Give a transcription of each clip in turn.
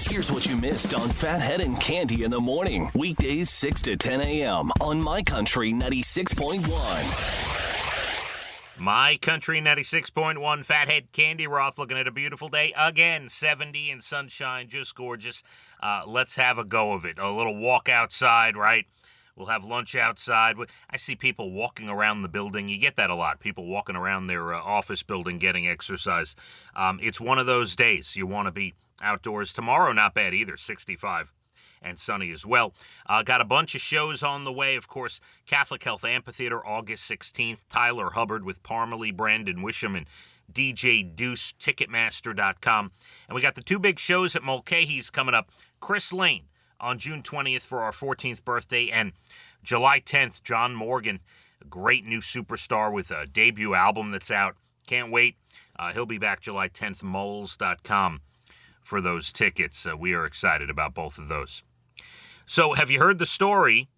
Here's what you missed on Phathead and Cande in the morning. Weekdays 6 to 10 a.m. on My Country 96.1. My Country 96.1, Phathead, Cande Roth, looking at a beautiful day again, 70 and sunshine, just gorgeous. Let's have a go of it. A little walk outside, right? We'll have lunch outside. I see people walking around the building. You get that a lot. People walking around their office building getting exercise. It's one of those days. You want to be outdoors. Tomorrow, not bad either, 65. And sunny as well. Got a bunch of shows on the way. Of course, Catholic Health Amphitheater, August 16th. Tyler Hubbard with Parmalee, Brandon Wisham, and DJ Deuce, Ticketmaster.com. And we got the two big shows at Mulcahy's coming up. Chris Lane on June 20th for our 14th birthday. And July 10th, John Morgan, a great new superstar with a debut album that's out. Can't wait. He'll be back July 10th, moles.com for those tickets. We are excited about both of those. So have you heard the story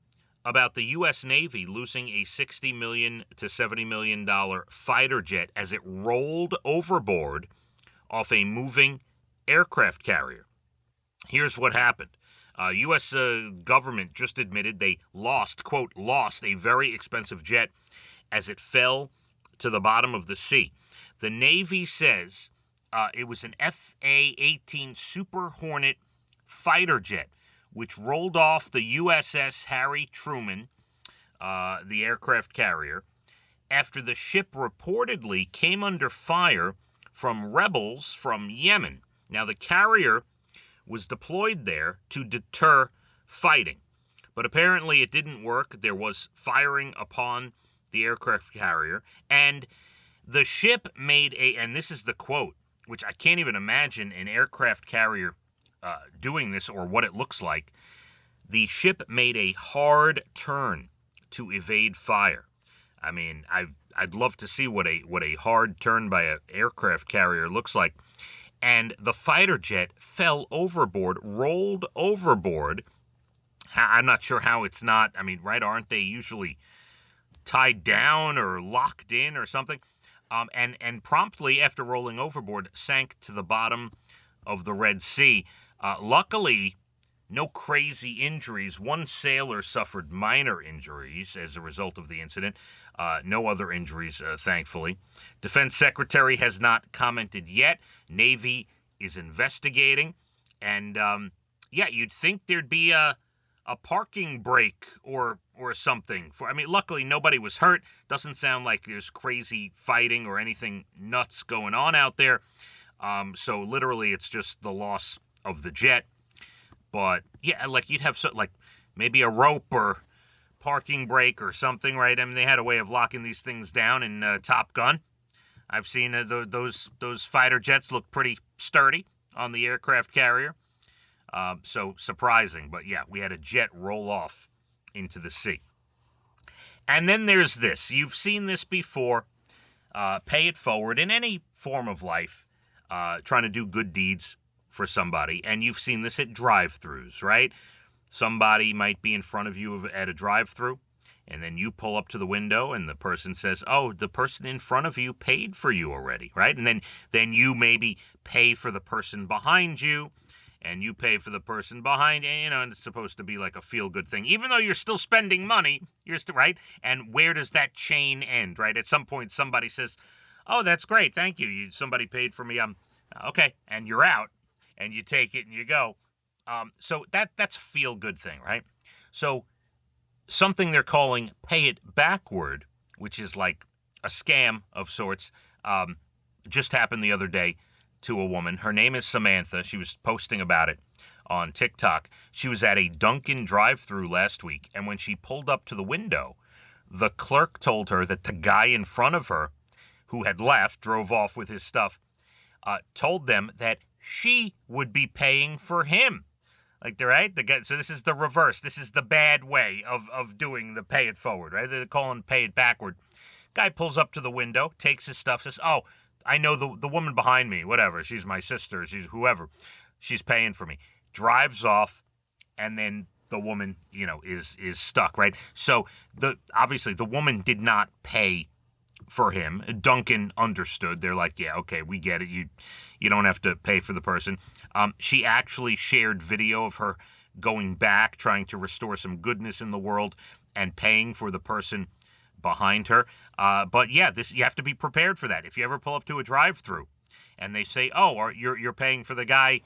about the U.S. Navy losing a $60 million to $70 million fighter jet as it rolled overboard off a moving aircraft carrier? Here's what happened. U.S. government just admitted they lost, quote, lost a very expensive jet as it fell to the bottom of the sea. The Navy says it was an FA-18 Super Hornet fighter jet, which rolled off the USS Harry Truman, the aircraft carrier, after the ship reportedly came under fire from rebels from Yemen. Now, the carrier was deployed there to deter fighting, but apparently it didn't work. There was firing upon the aircraft carrier, and the ship made and this is the quote, which I can't even imagine an aircraft carrier doing this or what it looks like. The ship made a hard turn to evade fire. I mean, I'd love to see what a hard turn by an aircraft carrier looks like. And the fighter jet fell overboard, rolled overboard. I'm not sure how it's not. I mean, right? Aren't they usually tied down or locked in or something? And promptly after rolling overboard, sank to the bottom of the Red Sea. Luckily, no crazy injuries. One sailor suffered minor injuries as a result of the incident. No other injuries, thankfully. Defense Secretary has not commented yet. Navy is investigating. And, you'd think thered be a parking brake or something. Luckily, nobody was hurt. Doesn't sound like there's crazy fighting or anything nuts going on out there. So literally, it's just the loss of the jet. But, yeah, like you'd have maybe a rope or parking brake or something, right? I mean, they had a way of locking these things down in Top Gun. I've seen those fighter jets look pretty sturdy on the aircraft carrier. So surprising. But, yeah, we had a jet roll off into the sea. And then there's this. You've seen this before. Pay it forward in any form of life, trying to do good deeds for somebody. And you've seen this at drive-thrus, right? Somebody might be in front of you at a drive-thru, and then you pull up to the window, and the person says, oh, the person in front of you paid for you already, right? And then you maybe pay for the person behind you, and you pay for the person behind, and it's supposed to be like a feel-good thing. Even though you're still spending money, you're still, right? And where does that chain end, right? At some point, somebody says, oh, that's great, thank you. Somebody paid for me, okay, and you're out, and you take it and you go. So that's a feel-good thing, right? So something they're calling pay it backward, which is like a scam of sorts, just happened the other day to a woman. Her name is Samantha. She was posting about it on TikTok. She was at a Dunkin' drive-thru last week, and when she pulled up to the window, the clerk told her that the guy in front of her, who had left, drove off with his stuff, told them that she would be paying for him. Right? So this is the reverse. This is the bad way of doing the pay it forward, right? They're calling pay it backward. Guy pulls up to the window, takes his stuff, says, oh, I know the woman behind me, whatever. She's my sister. She's whoever. She's paying for me. Drives off, and then the woman, is stuck, right? So obviously the woman did not pay for him. Duncan understood. They're like, yeah, okay, we get it. You don't have to pay for the person. She actually shared video of her going back, trying to restore some goodness in the world, and paying for the person behind her. But yeah, you have to be prepared for that. If you ever pull up to a drive-thru and they say, "Oh, or you're paying for the guy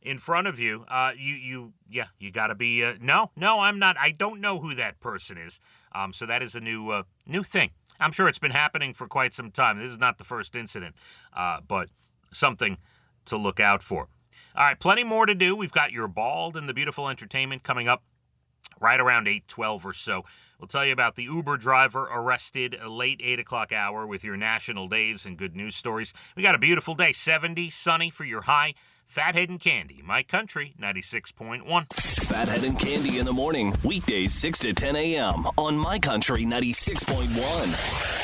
in front of you," you got to be no, I'm not. I don't know who that person is. So that is a new thing. I'm sure it's been happening for quite some time. This is not the first incident, but something to look out for. All right, plenty more to do. We've got your Bald and the Beautiful entertainment coming up right around 8:12 or so. We'll tell you about the Uber driver arrested a late 8 o'clock hour with your national days and good news stories. We got a beautiful day, 70, sunny for your high. Phathead and Cande, My Country 96.1. Phathead and Cande in the morning, weekdays 6 to 10 a.m. on My Country 96.1.